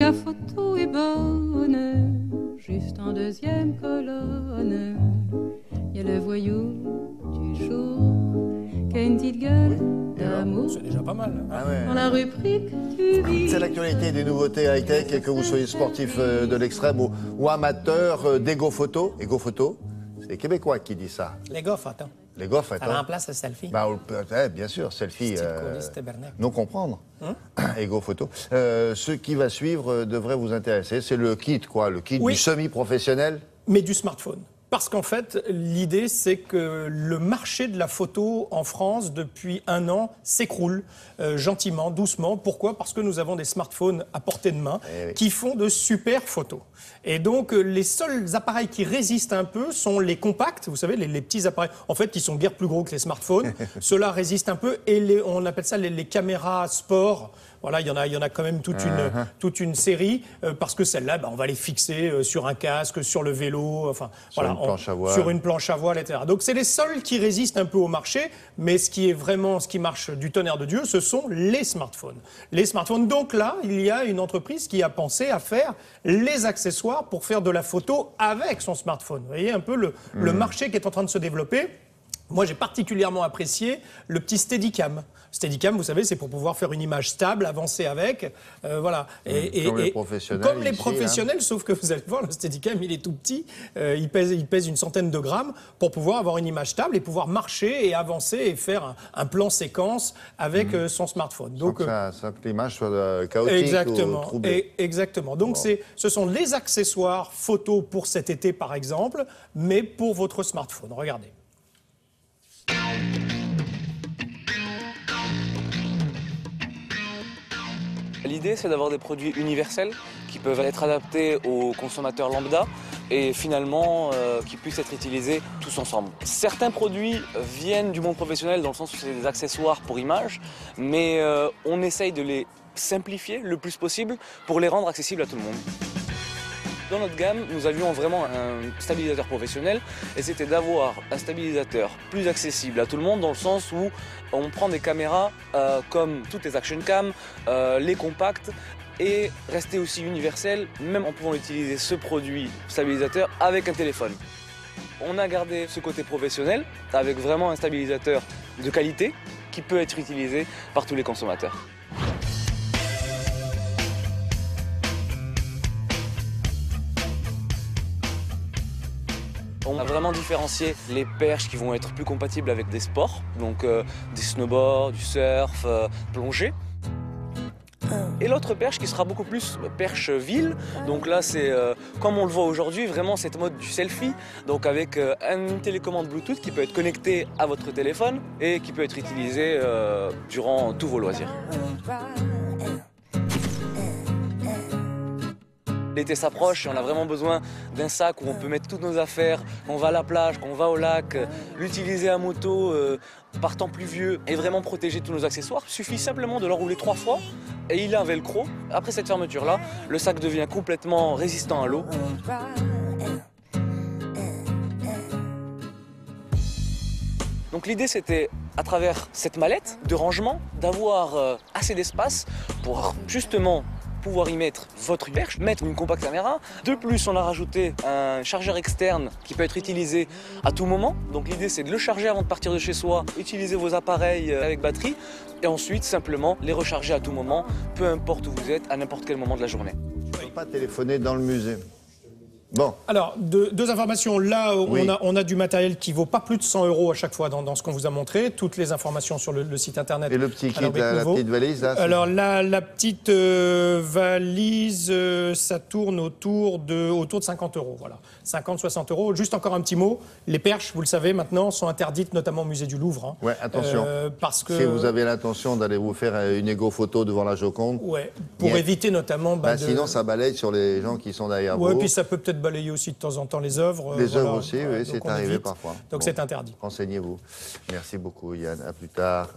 la photo est bonne, juste en deuxième colonne, il y a le voyou du jour qui a une petite gueule d'amour. C'est déjà pas mal. Ah ouais. Dans la rubrique du vide. C'est l'actualité des nouveautés high-tech, et que vous soyez sportif de l'extrême ou amateur d'Ego Photo. Ego Photo, c'est les Québécois qui disent ça. Les gars, attends. Les gars, Ça attends. remplace le selfie. Bah, bien sûr, selfie. Tabernacle. Non comprendre. Ego Photo. Ce qui va suivre devrait vous intéresser. C'est le kit, quoi. Le kit Oui. du semi-professionnel. Mais du smartphone. Parce qu'en fait, l'idée, c'est que le marché de la photo en France, depuis 1 an, s'écroule gentiment, doucement. Pourquoi? Parce que nous avons des smartphones à portée de main qui font de super photos. Et donc, les seuls appareils qui résistent un peu sont les compacts, vous savez, les petits appareils. En fait, qui sont guère plus gros que les smartphones. Ceux-là résistent un peu. Et on appelle ça les caméras sport. Voilà, il y en a quand même toute une série, parce que celles-là, on va les fixer sur un casque, sur le vélo, enfin, Sur une planche à voile. sur une planche à voile, etc. Donc c'est les seuls qui résistent un peu au marché, mais ce qui marche du tonnerre de Dieu, ce sont les smartphones. Les smartphones. Donc là, il y a une entreprise qui a pensé à faire les accessoires pour faire de la photo avec son smartphone. Vous voyez un peu le marché qui est en train de se développer. Moi, j'ai particulièrement apprécié le petit Steadicam. Steadicam, vous savez, c'est pour pouvoir faire une image stable, avancer avec, voilà. Comme les professionnels. Comme les ici, professionnels, sauf que vous allez voir, le Steadicam, il est tout petit, il pèse une centaine de grammes pour pouvoir avoir une image stable et pouvoir marcher et avancer et faire un plan séquence avec son smartphone. Donc, sans que l'image soit chaotique exactement, ou troublée. exactement. Donc, ce sont les accessoires photos pour cet été, par exemple, mais pour votre smartphone. Regardez. L'idée, c'est d'avoir des produits universels qui peuvent être adaptés aux consommateurs lambda et finalement qui puissent être utilisés tous ensemble. Certains produits viennent du monde professionnel dans le sens où c'est des accessoires pour image, mais on essaye de les simplifier le plus possible pour les rendre accessibles à tout le monde. Dans notre gamme, nous avions vraiment un stabilisateur professionnel et c'était d'avoir un stabilisateur plus accessible à tout le monde dans le sens où on prend des caméras comme toutes les action cam, les compacts et rester aussi universel même en pouvant utiliser ce produit stabilisateur avec un téléphone. On a gardé ce côté professionnel avec vraiment un stabilisateur de qualité qui peut être utilisé par tous les consommateurs. On a vraiment différencié les perches qui vont être plus compatibles avec des sports, donc des snowboards, du surf, plongée. Et l'autre perche qui sera beaucoup plus perche ville, donc là c'est comme on le voit aujourd'hui, vraiment cette mode du selfie, donc avec une télécommande Bluetooth qui peut être connectée à votre téléphone et qui peut être utilisée durant tous vos loisirs. L'été s'approche et on a vraiment besoin d'un sac où on peut mettre toutes nos affaires, quand on va à la plage, quand on va au lac, l'utiliser à moto par temps pluvieux et vraiment protéger tous nos accessoires. Il suffit simplement de l'enrouler 3 fois et il a un velcro. Après cette fermeture-là, le sac devient complètement résistant à l'eau. Donc l'idée c'était, à travers cette mallette de rangement, d'avoir assez d'espace pour justement pouvoir y mettre votre perche, mettre une compact caméra. De plus, on a rajouté un chargeur externe qui peut être utilisé à tout moment. Donc l'idée, c'est de le charger avant de partir de chez soi, utiliser vos appareils avec batterie et ensuite simplement les recharger à tout moment, peu importe où vous êtes, à n'importe quel moment de la journée. On ne peut pas téléphoner dans le musée. Bon. Alors, deux informations. Là, on a du matériel qui vaut pas plus de 100 € à chaque fois dans ce qu'on vous a montré. Toutes les informations sur le site internet. Et le petit kit, la petite valise, là? Alors, la petite valise, ça tourne autour de 50 €. Voilà. 50, 60 €. Juste encore un petit mot. Les perches, vous le savez maintenant, sont interdites, notamment au musée du Louvre. Hein. Ouais, attention. Parce que... Si vous avez l'intention d'aller vous faire une égo photo devant la Joconde. Ouais, pour éviter notamment... Sinon, ça balaye sur les gens qui sont derrière vous. Ouais, puis ça peut peut-être balayer aussi de temps en temps les œuvres. Les œuvres aussi, oui, c'est arrivé parfois. Donc c'est interdit. Renseignez-vous. Merci beaucoup, Yann. À plus tard.